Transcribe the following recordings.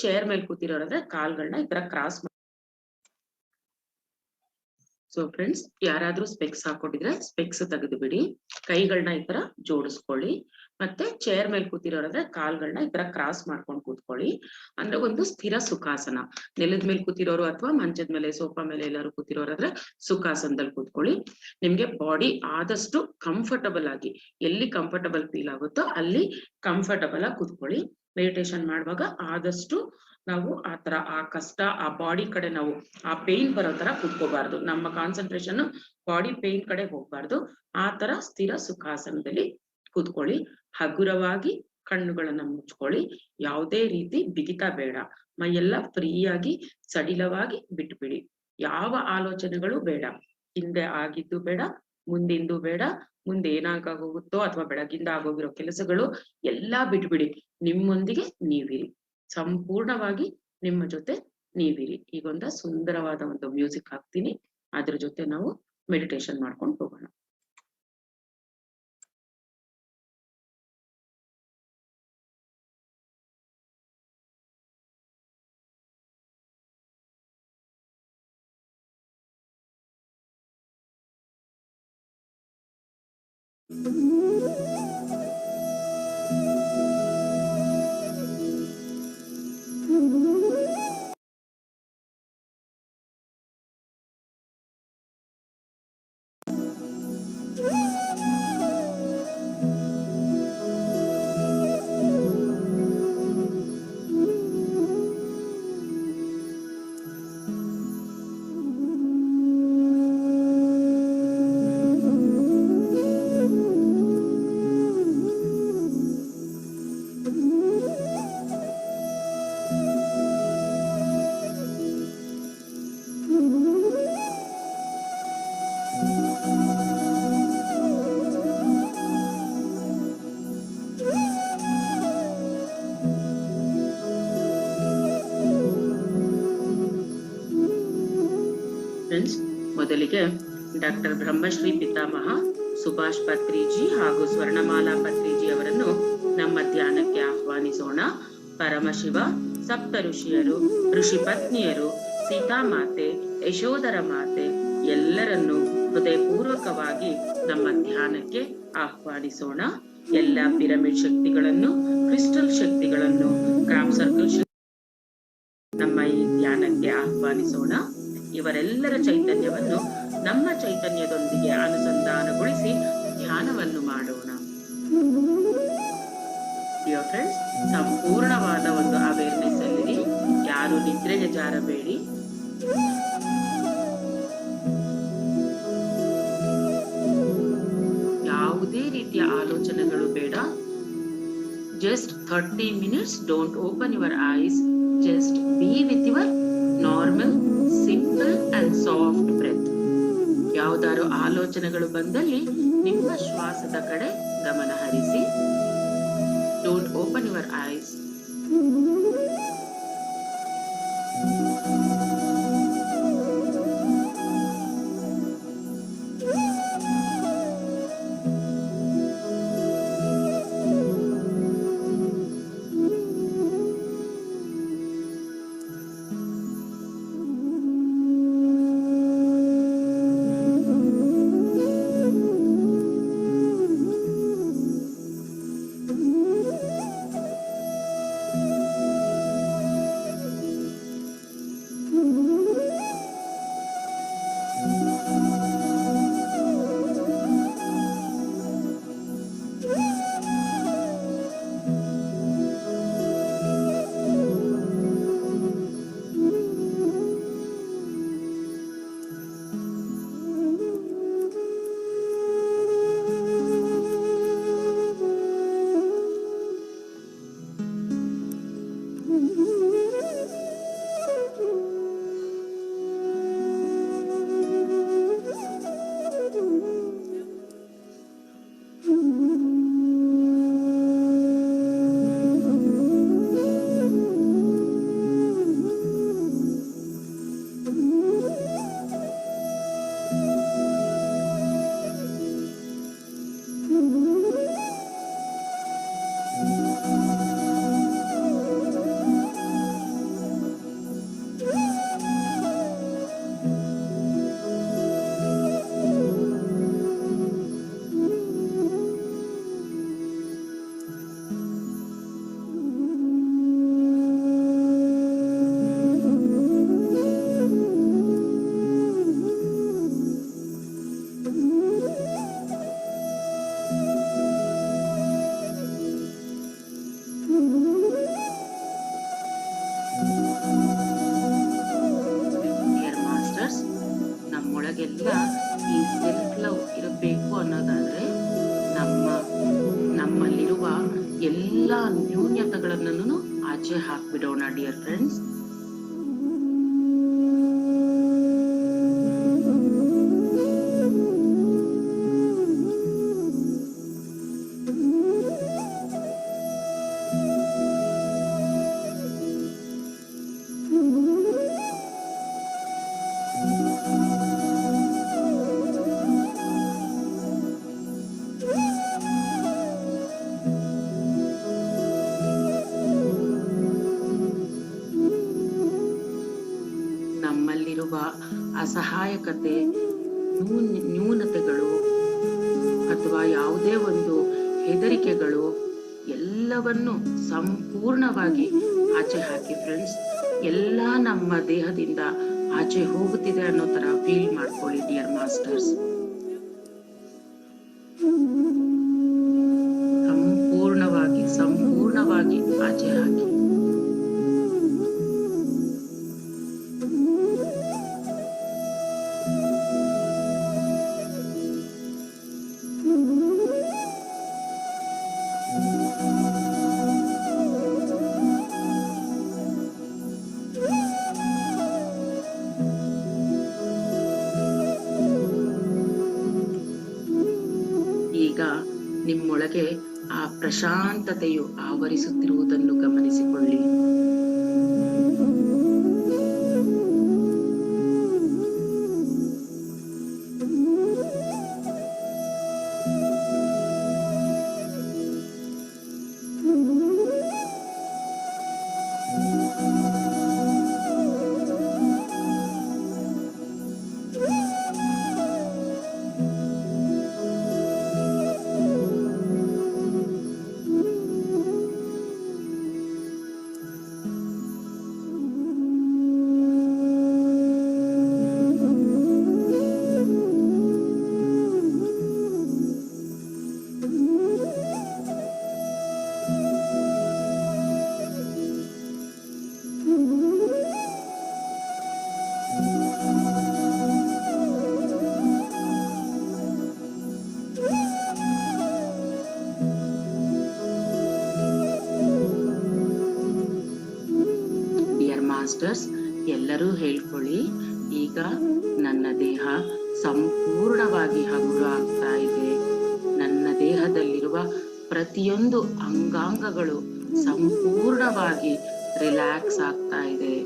Chair ಮೇಲೆ ಕೂತಿರೋರಾದ್ರೆ ಕಾಲ್ಗಳನ್ನ ಈ ತರ ಕ್ರಾಸ್. ಸೊ ಫ್ರೆಂಡ್ಸ್, ಯಾರಾದ್ರೂ ಸ್ಪೆಕ್ಸ್ ಹಾಕೊಂಡಿದ್ರೆ ಸ್ಪೆಕ್ಸ್ ತೆಗೆದು ಬಿಡಿ, ಕೈಗಳನ್ನ ಈ ತರ ಜೋಡಿಸ್ಕೊಳ್ಳಿ. ಮತ್ತೆ ಚೇರ್ ಮೇಲೆ ಕೂತಿರೋರಾದ್ರೆ ಕಾಲ್ಗಳನ್ನ ಈ ತರ ಕ್ರಾಸ್ ಮಾಡ್ಕೊಂಡು ಕೂತ್ಕೊಳ್ಳಿ. ಅಂದ್ರೆ ಒಂದು ಸ್ಥಿರ ಸುಖಾಸನ. ನೆಲದ ಮೇಲೆ ಕೂತಿರೋರು ಅಥವಾ ಮಂಚದ ಮೇಲೆ, ಸೋಫಾ ಮೇಲೆ ಎಲ್ಲಾರು ಕೂತಿರೋರಾದ್ರೆ ಸುಖಾಸನದಲ್ಲಿ ಕೂತ್ಕೊಳ್ಳಿ. ನಿಮ್ಗೆ ಬಾಡಿ ಆದಷ್ಟು ಕಂಫರ್ಟಬಲ್ ಆಗಿ, ಎಲ್ಲಿ ಕಂಫರ್ಟಬಲ್ ಫೀಲ್ ಆಗುತ್ತೋ ಅಲ್ಲಿ ಕಂಫರ್ಟಬಲ್ ಆಗಿ ಕೂತ್ಕೊಳ್ಳಿ. ಮೆಡಿಟೇಷನ್ ಮಾಡುವಾಗ ಆದಷ್ಟು ನಾವು ಆತರ ಆ ಕಷ್ಟ, ಆ ಬಾಡಿ ಕಡೆ ನಾವು ಆ ಪೇನ್ ಬರೋ ತರ ಕೂತ್ಕೋಬಾರ್ದು. ನಮ್ಮ ಕಾನ್ಸಂಟ್ರೇಷನ್ ಬಾಡಿ ಪೇನ್ ಕಡೆ ಹೋಗ್ಬಾರ್ದು. ಆ ತರ ಸ್ಥಿರ ಸುಖಾಸನದಲ್ಲಿ ಕೂತ್ಕೊಳ್ಳಿ. ಹಗುರವಾಗಿ ಕಣ್ಣುಗಳನ್ನ ಮುಚ್ಕೊಳ್ಳಿ. ಯಾವುದೇ ರೀತಿ ಬಿಗಿತ ಬೇಡ. ಮೈಯೆಲ್ಲ ಫ್ರೀಯಾಗಿ ಸಡಿಲವಾಗಿ ಬಿಟ್ಬಿಡಿ. ಯಾವ ಆಲೋಚನೆಗಳು ಬೇಡ. ಹಿಂದೆ ಆಗಿದ್ದು ಬೇಡ, ಮುಂದಿಂದು ಬೇಡ, ಮುಂದೆ ಏನಾಗೋಗುತ್ತೋ ಅಥವಾ ಬೆಳಗಿಂದ ಆಗೋಗಿರೋ ಕೆಲಸಗಳು ಎಲ್ಲಾ ಬಿಟ್ಬಿಡಿ. ನಿಮ್ಮೊಂದಿಗೆ ನೀವಿರಿ, ಸಂಪೂರ್ಣವಾಗಿ ನಿಮ್ಮ ಜೊತೆ ನೀವಿರಿ. ಈಗೊಂದ ಸುಂದರವಾದ ಒಂದು ಮ್ಯೂಸಿಕ್ ಹಾಕ್ತೀನಿ, ಅದ್ರ ಜೊತೆ ನಾವು ಮೆಡಿಟೇಷನ್ ಮಾಡ್ಕೊಂಡು ಹೋಗೋಣ. ಫ್ರೆಂಡ್ಸ್, ಮೊದಲಿಗೆ ಡಾಕ್ಟರ್ ಬ್ರಹ್ಮಶ್ರೀ ಪಿತಾಮಹ ಸುಭಾಷ್ ಪತ್ರಿಜಿ ಹಾಗೂ ಸ್ವರ್ಣಮಾಲಾ ಪತ್ರಿಜಿ ಅವರನ್ನು ನಮ್ಮ ಧ್ಯಾನಕ್ಕೆ ಆಹ್ವಾನಿಸೋಣ. ಪರಮಶಿವ, ಸಪ್ತ ಋಷಿಯರು, ಋಷಿ ಪತ್ನಿಯರು, ಸೀತಾಮಾತೆ, ಯಶೋಧರ ಮಾತೆ ಎಲ್ಲರನ್ನೂ ಹೃದಯಪೂರ್ವಕವಾಗಿ ನಮ್ಮ ಧ್ಯಾನಕ್ಕೆ ಆಹ್ವಾನಿಸೋಣ. ಎಲ್ಲ ಪಿರಮಿಡ್ ಶಕ್ತಿಗಳನ್ನು, ಕ್ರಿಸ್ಟಲ್ ಶಕ್ತಿಗಳನ್ನು, ಕ್ರಾಪ್ ಸರ್ಕಲ್ ನಮ್ಮ ಈ ಧ್ಯಾನಕ್ಕೆ ಆಹ್ವಾನಿಸೋಣ. ಇವರೆಲ್ಲರ ಚೈತನ್ಯವನ್ನು ನಮ್ಮ ಚೈತನ್ಯದೊಂದಿಗೆ ಅನುಸಂಧಾನಗೊಳಿಸಿ ಧ್ಯಾನವನ್ನು ಮಾಡೋಣ. ಡಿಯರ್ ಫ್ರೆಂಡ್ಸ್, ಸಂಪೂರ್ಣವಾದ ಒಂದು ಅವೇರ್ನೆಸ್ ಅಲ್ಲಿರಿ. ಯಾರು ನಿದ್ರೆಗೆ ಜಾರಬೇಡಿ. ಯಾವುದೇ ರೀತಿಯ ಆಲೋಚನೆಗಳು ಬೇಡ. Just 30 minutes, don't open your eyes. Just be with your normal, simple and soft breath. ಯಾವುದಾರು ಆಲೋಚನೆಗಳು ಬಂದಲ್ಲಿ ನಿಮ್ಮ ಶ್ವಾಸದ ಕಡೆ ಗಮನ ಹರಿಸಿ. Don't open your eyes. ನ್ಯೂನ್ಯತೆಗಳನ್ನು ಆಚೆ ಹಾಕ್ಬಿಡೋಣ ಡಿಯರ್ ಫ್ರೆಂಡ್ಸ್. ನಮ್ಮಲ್ಲಿರುವ ಅಸಹಾಯಕತೆ, ನ್ಯೂನತೆಗಳು ಅಥವಾ ಯಾವುದೇ ಒಂದು ಹೆದರಿಕೆಗಳು ಎಲ್ಲವನ್ನು ಸಂಪೂರ್ಣವಾಗಿ ಆಚೆ ಹಾಕಿ ಫ್ರೆಂಡ್ಸ್. ಎಲ್ಲ ನಮ್ಮ ದೇಹದಿಂದ ಆಚೆ ಹೋಗುತ್ತಿದೆ ಅನ್ನೋ ತರ ಫೀಲ್ ಮಾಡ್ಕೊಳ್ಳಿ ಡಿಯರ್ ಮಾಸ್ಟರ್ಸ್. ಸಂಪೂರ್ಣವಾಗಿ ಆಚೆ ಹಾಕಿ. ಈಗ ನಿಮ್ಮೊಳಗೆ ಆ ಪ್ರಶಾಂತತೆಯು ಆವರಿಸುತ್ತಿರುವುದನ್ನು ಗಮನಿಸಿಕೊಳ್ಳಿ. ಮಾಸ್ಟರ್ಸ್, ಎಲ್ಲರೂ ಹೇಳ್ಕೊಳ್ಳಿ, ಈಗ ನನ್ನ ದೇಹ ಸಂಪೂರ್ಣವಾಗಿ ಹಗುರ ಆಗ್ತಾ ಇದೆ. ನನ್ನ ದೇಹದಲ್ಲಿರುವ ಪ್ರತಿಯೊಂದು ಅಂಗಾಂಗಗಳು ಸಂಪೂರ್ಣವಾಗಿ ರಿಲ್ಯಾಕ್ಸ್ ಆಗ್ತಾ ಇದೆ.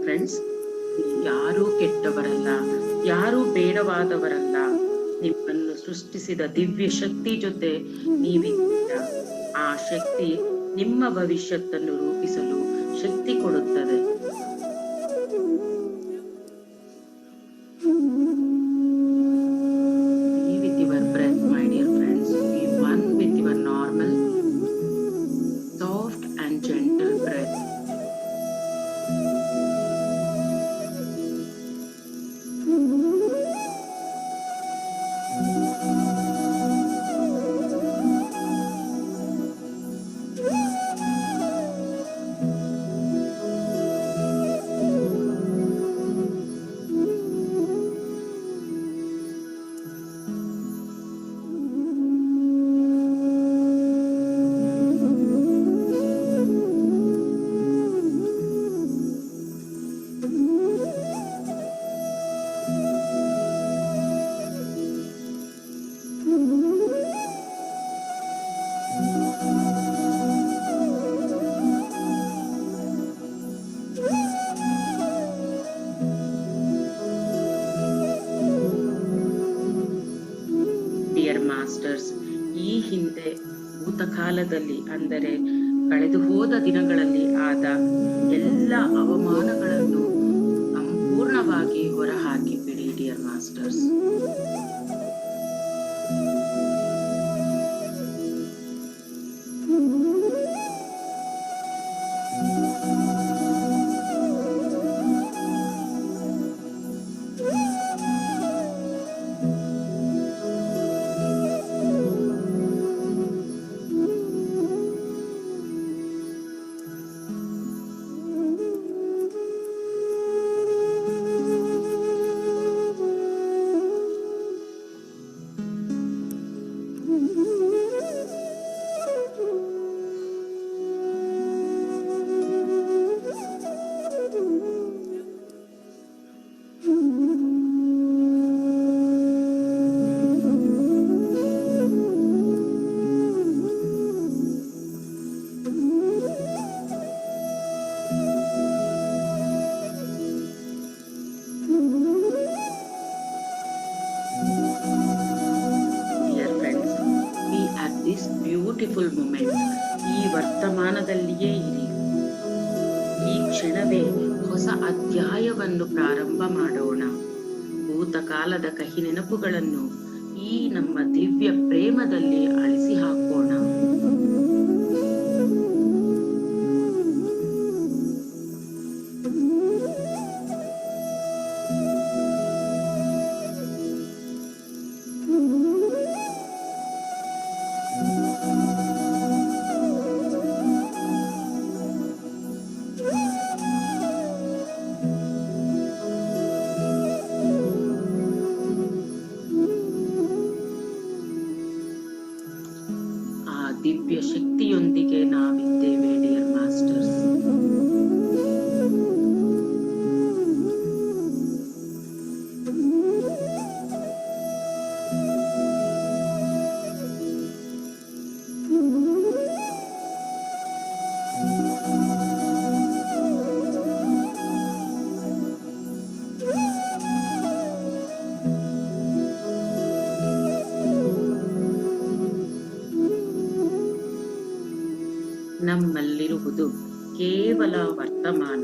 ಫ್ರೆಂಡ್ಸ್, ಯಾರೂ ಕೆಟ್ಟವರಲ್ಲ, ಯಾರೂ ಬೇಡವಾದವರಲ್ಲ. ನಿಮ್ಮನ್ನು ಸೃಷ್ಟಿಸಿದ ದಿವ್ಯ ಶಕ್ತಿ ಜೊತೆ ನೀವಿದ್ದೀರ. ಆ ಶಕ್ತಿ ನಿಮ್ಮ ಭವಿಷ್ಯತ್ತನ್ನು ರೂಪಿಸಲು ಶಕ್ತಿ ಕೊಡುತ್ತದೆ. Be with your breath, my dear friends. Be one with your normal ಕಾಲದಲ್ಲಿ ಅಂದರೆ ಕಳೆದು ಹೋದ ದಿನಗಳಲ್ಲಿ ಆದ ಎಲ್ಲ ಅವಮಾನಗಳನ್ನು ಸಂಪೂರ್ಣವಾಗಿ ಹೊರಹಾಕಿ ಬಿಡಿ dear masters. This beautiful moment. ಈ ವರ್ತಮಾನದಲ್ಲಿಯೇ ಇರಿ. ಈ ಕ್ಷಣವೇ ಹೊಸ ಅಧ್ಯಾಯವನ್ನು ಪ್ರಾರಂಭ ಮಾಡೋಣ. ಭೂತಕಾಲದ ಕಹಿ ನೆನಪುಗಳನ್ನು ಈ ನಮ್ಮ ದಿವ್ಯ ಪ್ರೇಮದಲ್ಲಿ ಅಳಿಸಿ ಹಾಕೋಣ. ದಿವ್ಯ ಶಕ್ತಿಯೊಂದಿಗೆ ನಾವಿದ್ದೇವೆ ಡಿಯರ್ ಮಾಸ್ಟರ್ಸ್. ನಮ್ಮಲ್ಲಿರುವುದು ಕೇವಲ ವರ್ತಮಾನ.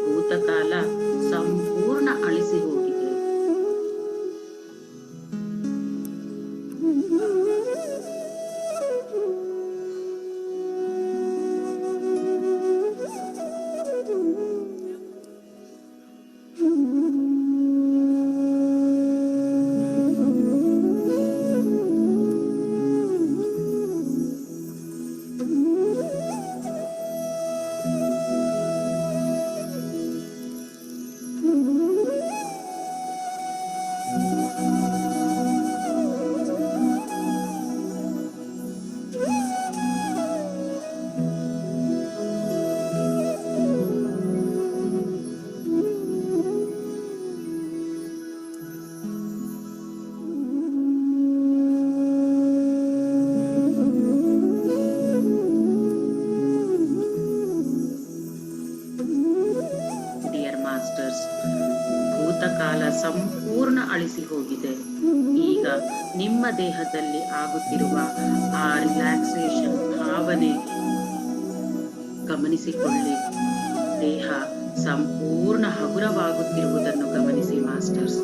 ಭೂತಕಾಲ ಸಂಪೂರ್ಣ ಅಳಿಸಿ ಹೋಗಿದೆ. ಭೂತಕಾಲ ಸಂಪೂರ್ಣ ಅಳಿಸಿ ಹೋಗಿದೆ. ಈಗ ನಿಮ್ಮ ದೇಹದಲ್ಲಿ ಆಗುತ್ತಿರುವ ಆ ರಿಲ್ಯಾಕ್ಸೇಷನ್ ಭಾವನೆ ಗಮನಿಸಿಕೊಳ್ಳಿ. ದೇಹ ಸಂಪೂರ್ಣ ಹಗುರವಾಗುತ್ತಿರುವುದನ್ನು ಗಮನಿಸಿ ಮಾಸ್ಟರ್ಸ್.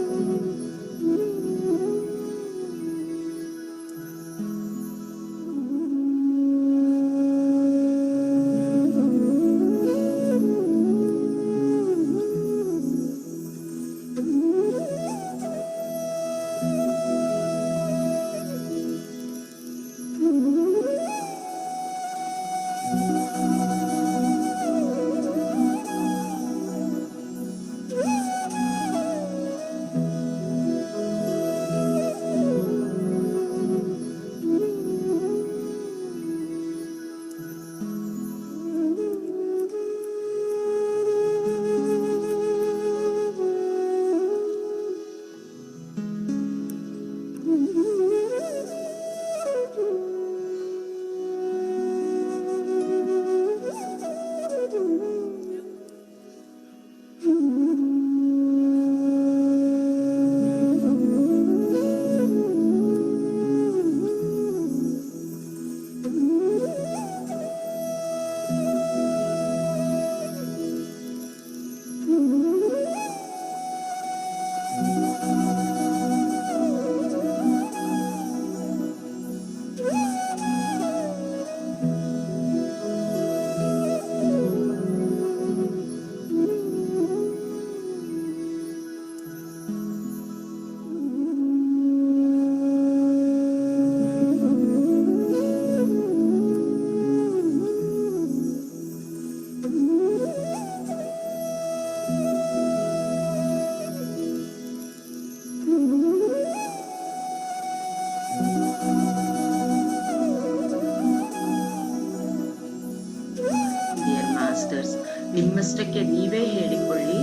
ನಿಮ್ಮಷ್ಟಕ್ಕೆ ನೀವೇ ಹೇಳಿಕೊಳ್ಳಿ,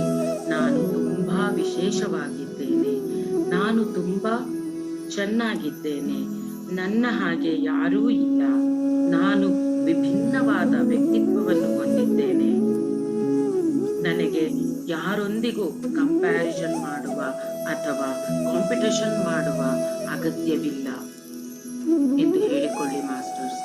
ನಾನು ತುಂಬಾ ವಿಶೇಷವಾಗಿದ್ದೇನೆ, ನಾನು ತುಂಬಾ ಚೆನ್ನಾಗಿದ್ದೇನೆ, ನನ್ನ ಹಾಗೆ ಯಾರೂ ಇಲ್ಲ, ನಾನು ವಿಭಿನ್ನವಾದ ವ್ಯಕ್ತಿತ್ವವನ್ನು ಹೊಂದಿದ್ದೇನೆ, ನನಗೆ ಯಾರೊಂದಿಗೂ ಕಂಪ್ಯಾರಿಸನ್ ಮಾಡುವ ಅಥವಾ ಕಾಂಪಿಟೇಷನ್ ಮಾಡುವ ಅಗತ್ಯವಿಲ್ಲ ಎಂದು ಹೇಳಿಕೊಳ್ಳಿ ಮಾಸ್ಟರ್ಸ್.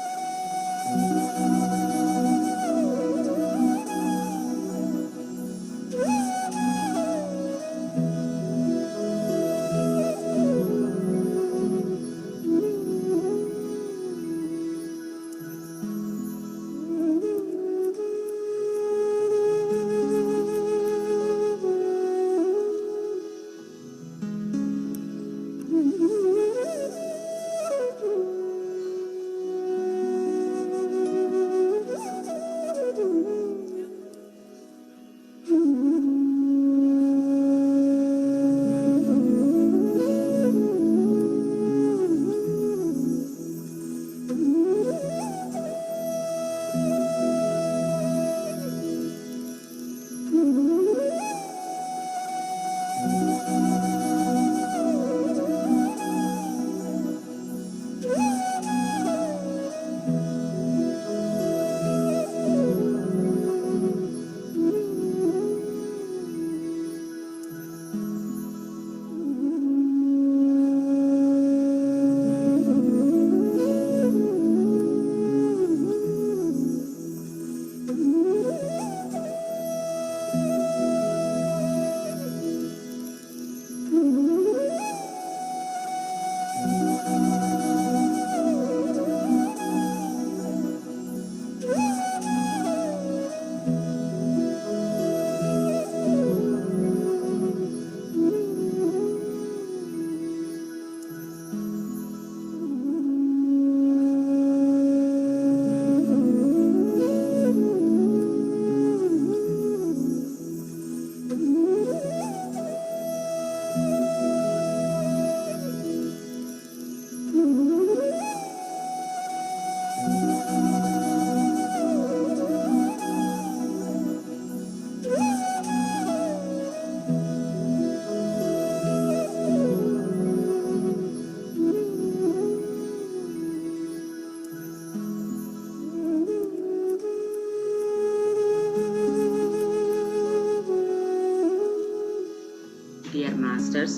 ಡಿಯರ್ ಮಾಸ್ಟರ್ಸ್,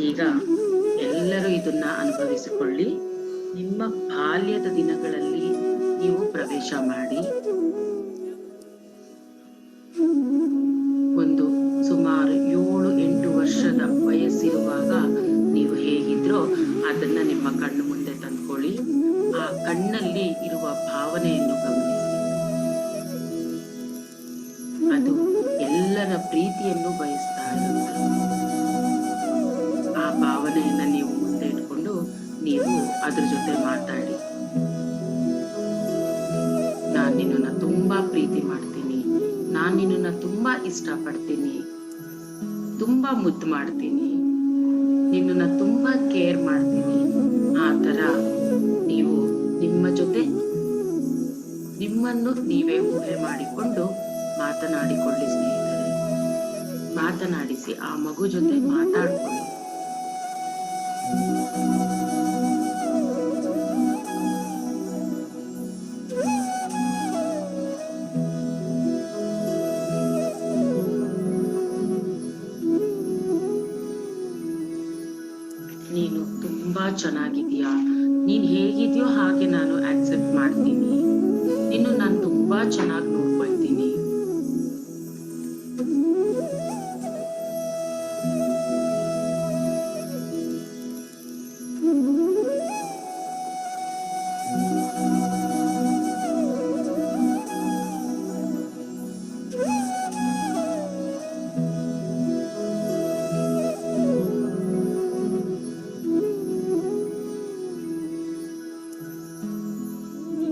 ಈಗ ಎಲ್ಲರೂ ಇದನ್ನ ಅನುಭವಿಸಿಕೊಳ್ಳಿ. ನಿಮ್ಮ ಬಾಲ್ಯದ ದಿನಗಳಲ್ಲಿ ನೀವು ಪ್ರವೇಶ ಮಾಡಿ. ಒಂದು ಸುಮಾರು 7-8 ವರ್ಷದ ವಯಸ್ಸಿರುವಾಗ ನೀವು ಹೇಗಿದ್ರೋ ಅದನ್ನ ನಿಮ್ಮ ಕಣ್ಣು ಮುಂದೆ ತಂದ್ಕೊಳ್ಳಿ. ಆ ಕಣ್ಣಲ್ಲಿ ಇರುವ ಭಾವನೆಯನ್ನು ಗಮನಿಸಿ. ಅದು ಎಲ್ಲರ ಪ್ರೀತಿಯನ್ನು ಬಯಸ್ತಾ ಇರುತ್ತೆ. ಆ ಭಾವನೆಯನ್ನ ನೀವು ಮುಂದೆ ಇಟ್ಕೊಂಡು ನೀವು ಅದ್ರ ಜೊತೆ ಮಾತಾಡಿ. ನಾನ್ ನಿನ್ನನ್ನ ತುಂಬಾ ಪ್ರೀತಿ ಮಾಡ್ತೀನಿ, ನಾನ್ ನಿನ್ನನ್ನ ತುಂಬಾ ಇಷ್ಟ ಪಡ್ತೀನಿ, ತುಂಬಾ ಮುದ್ದು ಮಾಡ್ತೀನಿ, ನಿನ್ನನ್ನ ತುಂಬಾ ಕೇರ್ ಮಾಡ್ತೀನಿ. ಆ ತರ ನೀವು ನಿಮ್ಮ ಜೊತೆ ನಿಮ್ಮನ್ನು ನೀವೇ ಊಹೆ ಮಾಡಿಕೊಂಡು ಮಾತನಾಡಿಕೊಳ್ಳಿ ಸ್ನೇಹಿತರೆ. ಮಾತನಾಡಿಸಿ ಆ ಮಗು ಜೊತೆ ಮಾತಾಡ್ಕೊಳ್ಳಿ. ನೀನು ತುಂಬಾ ಚೆನ್ನಾಗಿದೀಯಾ, ನೀನ್ ಹೇಗಿದ್ಯೋ ಹಾಗೆ ನಾನು ಆಕ್ಸೆಪ್ಟ್ ಮಾಡ್ತೀನಿ, ಇನ್ನು ನಾನು ತುಂಬಾ ಚೆನ್ನಾಗಿ ನೋಡ್ಕೊಳ್ತೀನಿ.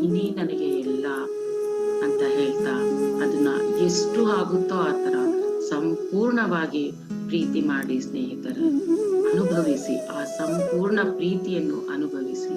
ನೀನೇ ನನಗೆ ಎಲ್ಲ ಅಂತ ಹೇಳ್ತಾ ಅದನ್ನ ಎಷ್ಟು ಆಗುತ್ತೋ ಆ ತರ ಸಂಪೂರ್ಣವಾಗಿ ಪ್ರೀತಿ ಮಾಡಿ ಸ್ನೇಹಿತರೆ. ಅನುಭವಿಸಿ, ಆ ಸಂಪೂರ್ಣ ಪ್ರೀತಿಯನ್ನು ಅನುಭವಿಸಿ.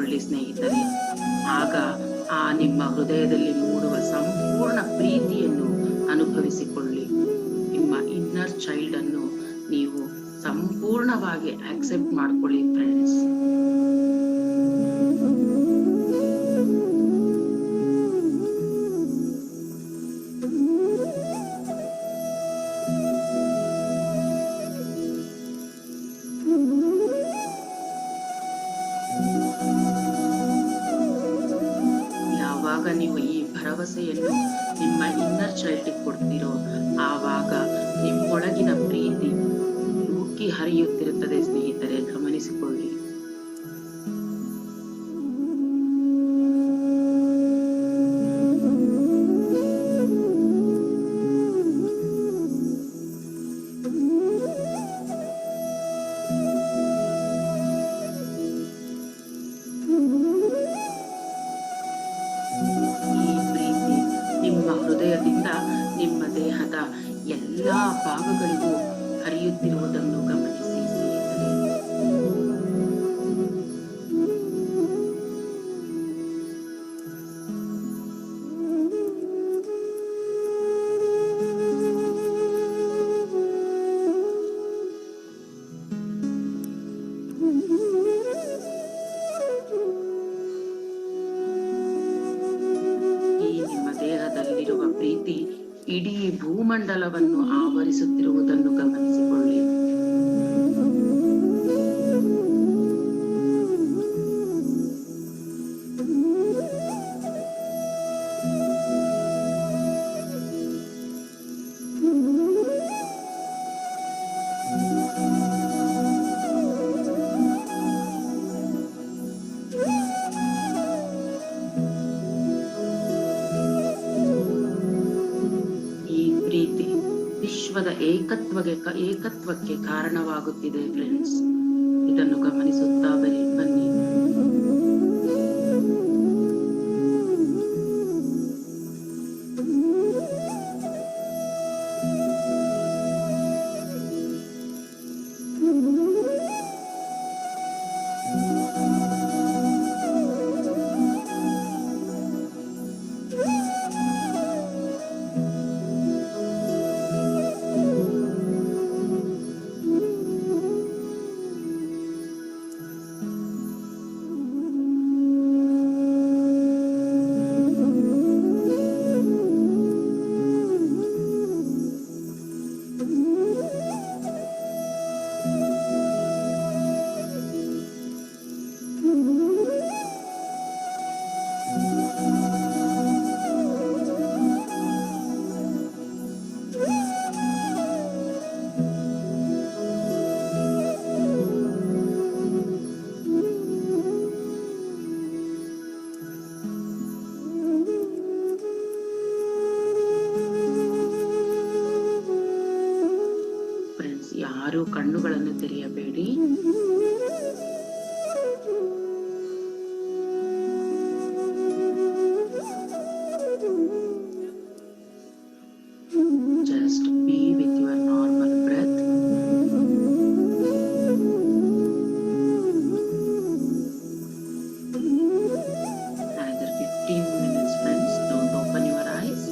ಗಮನಿಸಿಕೊಳ್ಳಿ ಸ್ನೇಹಿತರೆ. ಆಗ ಆ ನಿಮ್ಮ ಹೃದಯದಲ್ಲಿ ಮೂಡುವ ಸಂಪೂರ್ಣ ಪ್ರೀತಿಯನ್ನು ಅನುಭವಿಸಿಕೊಳ್ಳಿ. ನಿಮ್ಮ ಇನ್ನರ್ ಚೈಲ್ಡ್ ಅನ್ನು ನೀವು ಸಂಪೂರ್ಣವಾಗಿ ಆಕ್ಸೆಪ್ಟ್ ಮಾಡ್ಕೊಳ್ಳಿ ಫ್ರೆಂಡ್ಸ್. ಯಾವಾಗ ನೀವು ಈ ಭರವಸೆಯನ್ನು ನಿಮ್ಮ ಇನ್ನರ್ ಚೈಲ್ಡ್ ಕೊಡ್ತೀರೋ ಆವಾಗ ನಿಮ್ಮೊಳಗಿನ ಪ್ರೀತಿ ಉಕ್ಕಿ ಹರಿಯುತ್ತಿರುತ್ತದೆ ಸ್ನೇಹಿತರೆ, ಗಮನಿಸಿಕೊಳ್ಳಿ. ನಿಮ್ಮ ಹೃದಯದಿಂದ ನಿಮ್ಮ ದೇಹದ ಎಲ್ಲಾ ಭಾಗಗಳಿಗೂ ಹರಿಯುತ್ತಿರುವುದನ್ನು ಗಮನಿಸಿ ಸ್ನೇಹಿತರೆ. ದೇಹದಲ್ಲಿರುವ ಪ್ರೀತಿ ಇಡೀ ಭೂಮಂಡಲವನ್ನು ಆವರಿಸುತ್ತಿರುವುದನ್ನು ಗಮನಿಸಿಕೊಳ್ಳಿ. ವಿಶ್ವದ ಏಕತ್ವಕ್ಕೆ ಕಾರಣವಾಗುತ್ತಿದೆ ಫ್ರೆಂಡ್ಸ್. ಇದನ್ನು ಗಮನಿಸುತ್ತಾ ಬನ್ನಿ. ಯಾರು ಕಣ್ಣುಗಳನ್ನು ತೆರೆಯಬೇಡಿ. Just be with your normal breath. Another 15 minutes, friends. Don't open your eyes.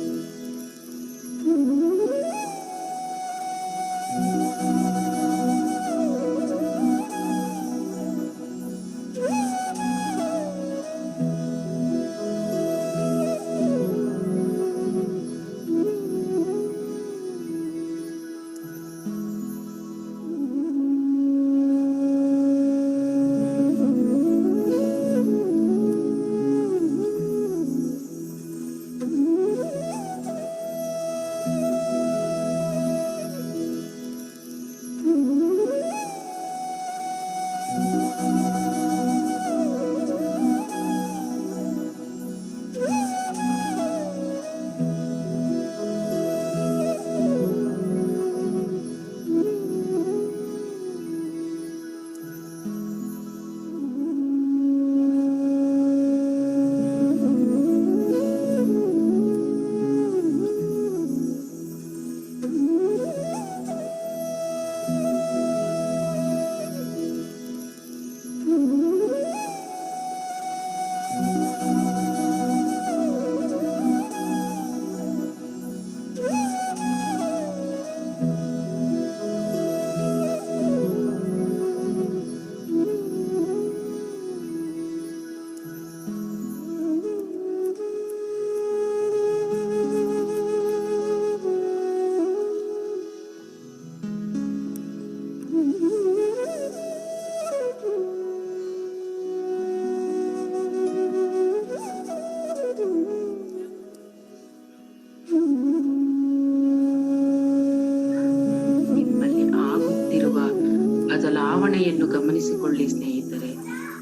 ಬದಲಾವಣೆಯನ್ನು ಗಮನಿಸಿಕೊಳ್ಳಿ ಸ್ನೇಹಿತರೆ.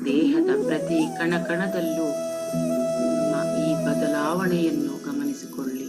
ದೇಹದ ಪ್ರತಿ ಕಣಕಣದಲ್ಲೂ ಈ ಬದಲಾವಣೆಯನ್ನು ಗಮನಿಸಿಕೊಳ್ಳಿ.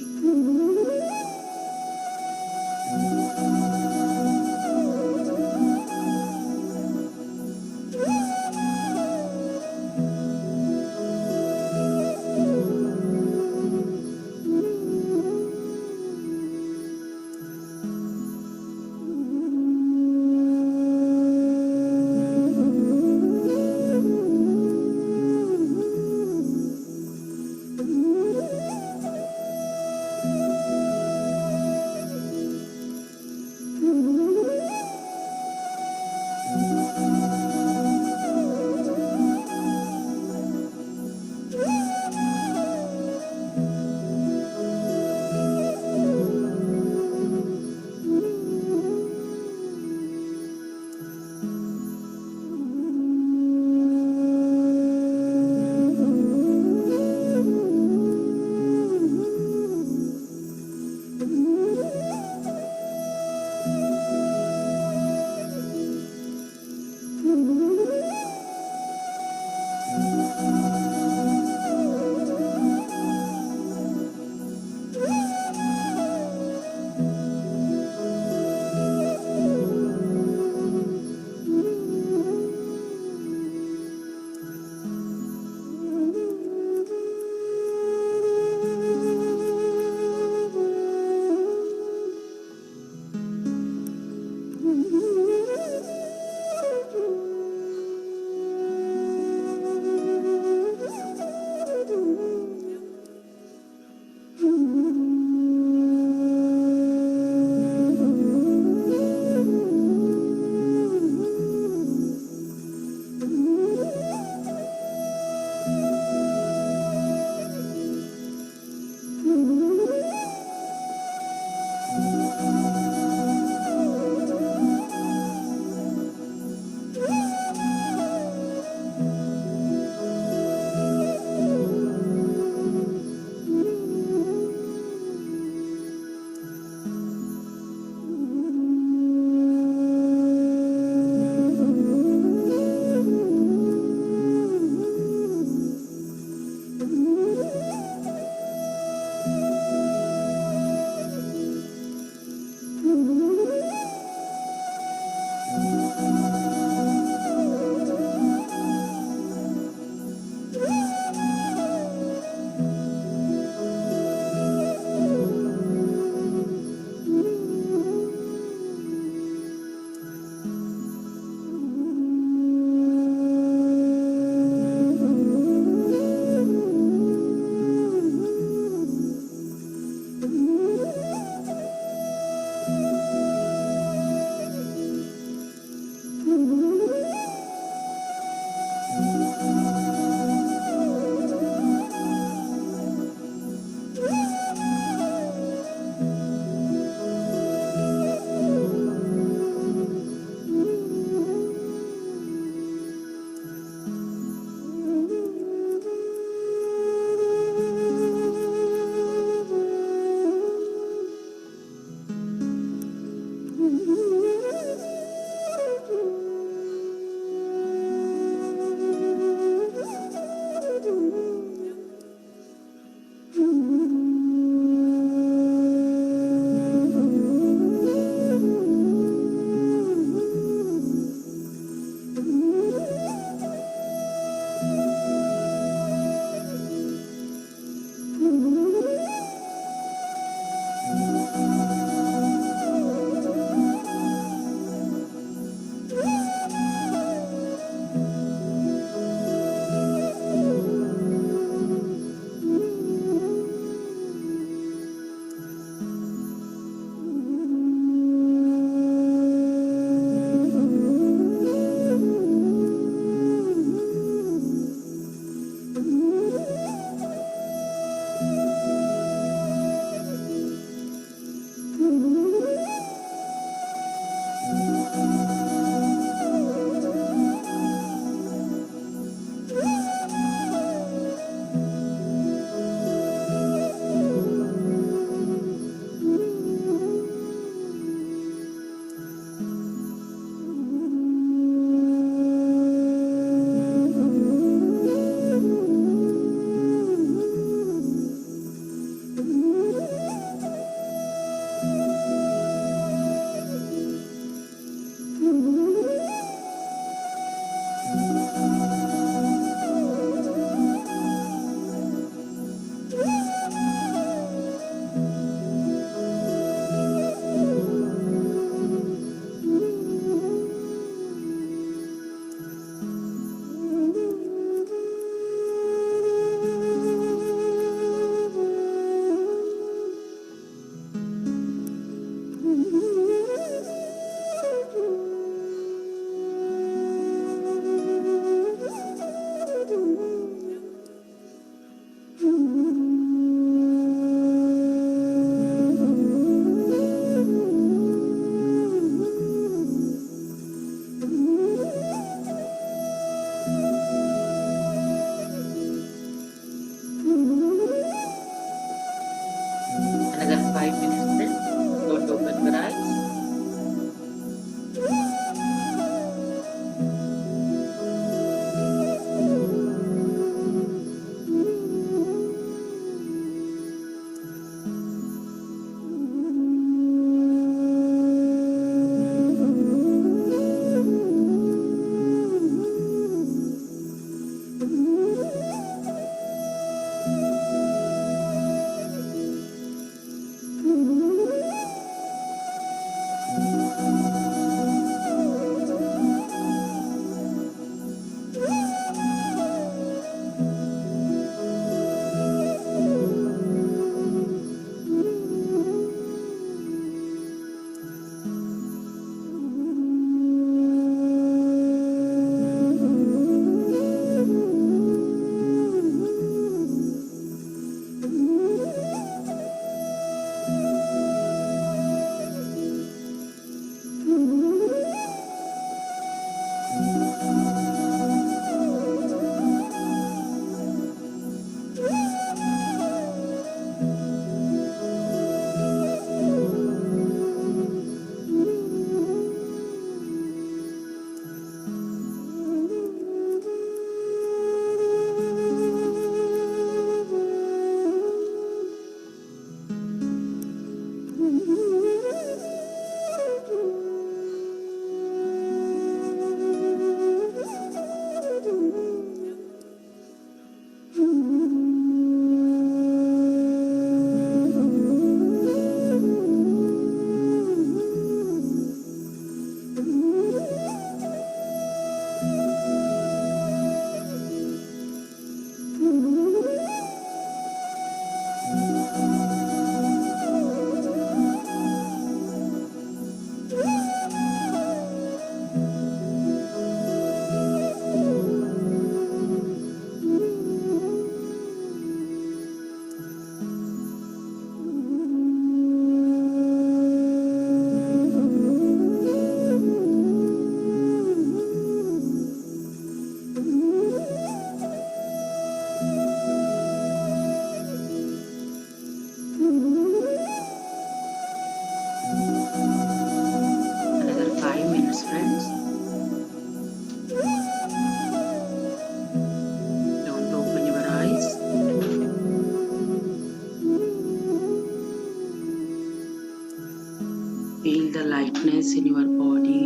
Feel the lightness in your body.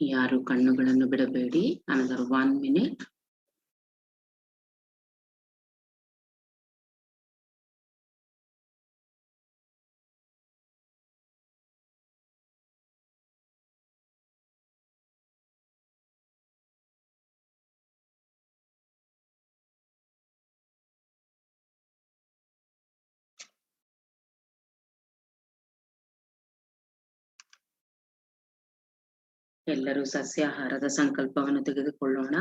ಯಾರು ಕಣ್ಣುಗಳನ್ನು ಬಿಡಬೇಡಿ. another 1 minute. ಎಲ್ಲರೂ ಸಸ್ಯಾಹಾರದ ಸಂಕಲ್ಪವನ್ನು ತೆಗೆದುಕೊಳ್ಳೋಣ.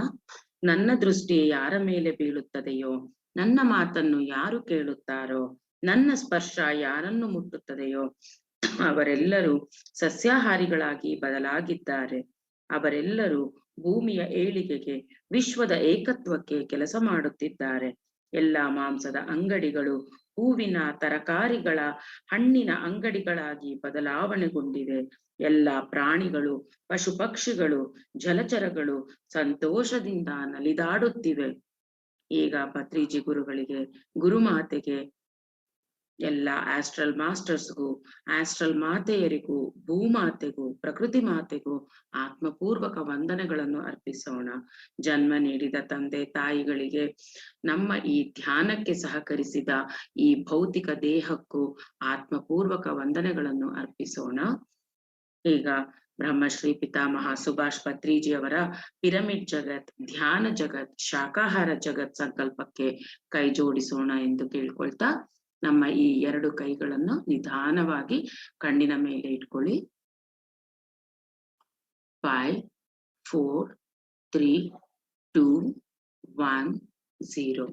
ನನ್ನ ದೃಷ್ಟಿ ಯಾರ ಮೇಲೆ ಬೀಳುತ್ತದೆಯೋ, ನನ್ನ ಮಾತನ್ನು ಯಾರು ಕೇಳುತ್ತಾರೋ, ನನ್ನ ಸ್ಪರ್ಶ ಯಾರನ್ನು ಮುಟ್ಟುತ್ತದೆಯೋ ಅವರೆಲ್ಲರೂ ಸಸ್ಯಾಹಾರಿಗಳಾಗಿ ಬದಲಾಗಿದ್ದಾರೆ. ಅವರೆಲ್ಲರೂ ಭೂಮಿಯ ಏಳಿಗೆಗೆ, ವಿಶ್ವದ ಏಕತ್ವಕ್ಕೆ ಕೆಲಸ ಮಾಡುತ್ತಿದ್ದಾರೆ. ಎಲ್ಲ ಮಾಂಸದ ಅಂಗಡಿಗಳು ಹೂವಿನ, ತರಕಾರಿಗಳ, ಹಣ್ಣಿನ ಅಂಗಡಿಗಳಾಗಿ ಬದಲಾವಣೆಗೊಂಡಿವೆ. ಎಲ್ಲ ಪ್ರಾಣಿಗಳು, ಪಶು ಪಕ್ಷಿಗಳು, ಜಲಚರಗಳು ಸಂತೋಷದಿಂದ ನಲಿದಾಡುತ್ತಿವೆ. ಈಗ ಪತ್ರಿಜಿ ಗುರುಗಳಿಗೆ, ಗುರುಮಾತೆಗೆ, ಎಲ್ಲ ಆಸ್ಟ್ರಲ್ ಮಾಸ್ಟರ್ಸ್ಗೂ, ಆಸ್ಟ್ರಲ್ ಮಾತೆಯರಿಗೂ, ಭೂಮಾತೆಗೂ, ಪ್ರಕೃತಿ ಮಾತೆಗೂ ಆತ್ಮಪೂರ್ವಕ ವಂದನೆಗಳನ್ನು ಅರ್ಪಿಸೋಣ. ಜನ್ಮ ನೀಡಿದ ತಂದೆ ತಾಯಿಗಳಿಗೆ, ನಮ್ಮ ಈ ಧ್ಯಾನಕ್ಕೆ ಸಹಕರಿಸಿದ ಈ ಭೌತಿಕ ದೇಹಕ್ಕೂ ಆತ್ಮಪೂರ್ವಕ ವಂದನೆಗಳನ್ನು ಅರ್ಪಿಸೋಣ. ಈಗ ಬ್ರಹ್ಮಶ್ರೀ ಪಿತಾಮಹ ಸುಭಾಷ್ ಪತ್ರಿಜಿ ಅವರ ಪಿರಮಿಡ್ ಜಗತ್, ಧ್ಯಾನ ಜಗತ್, ಶಾಕಾಹಾರ ಜಗತ್ ಸಂಕಲ್ಪಕ್ಕೆ ಕೈ ಜೋಡಿಸೋಣ ಎಂದು ಕೇಳ್ಕೊಳ್ತಾ ನಮ್ಮ ಈ 2 ಕೈಗಳನ್ನು ನಿಧಾನವಾಗಿ ಕಣ್ಣಿನ ಮೇಲೆ ಇಟ್ಕೊಳ್ಳಿ. 5 4 3 2 1 0.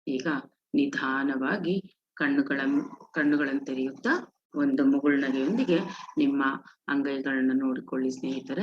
ಈಗ ನಿಧಾನವಾಗಿ ಕಣ್ಣುಗಳನ್ನು ತೆರೆಯುತ್ತಾ ಒಂದು ಮುಗುಳ್ನಗೆಯೊಂದಿಗೆ ನಿಮ್ಮ ಅಂಗೈಗಳನ್ನ ನೋಡಿಕೊಳ್ಳಿ ಸ್ನೇಹಿತರ.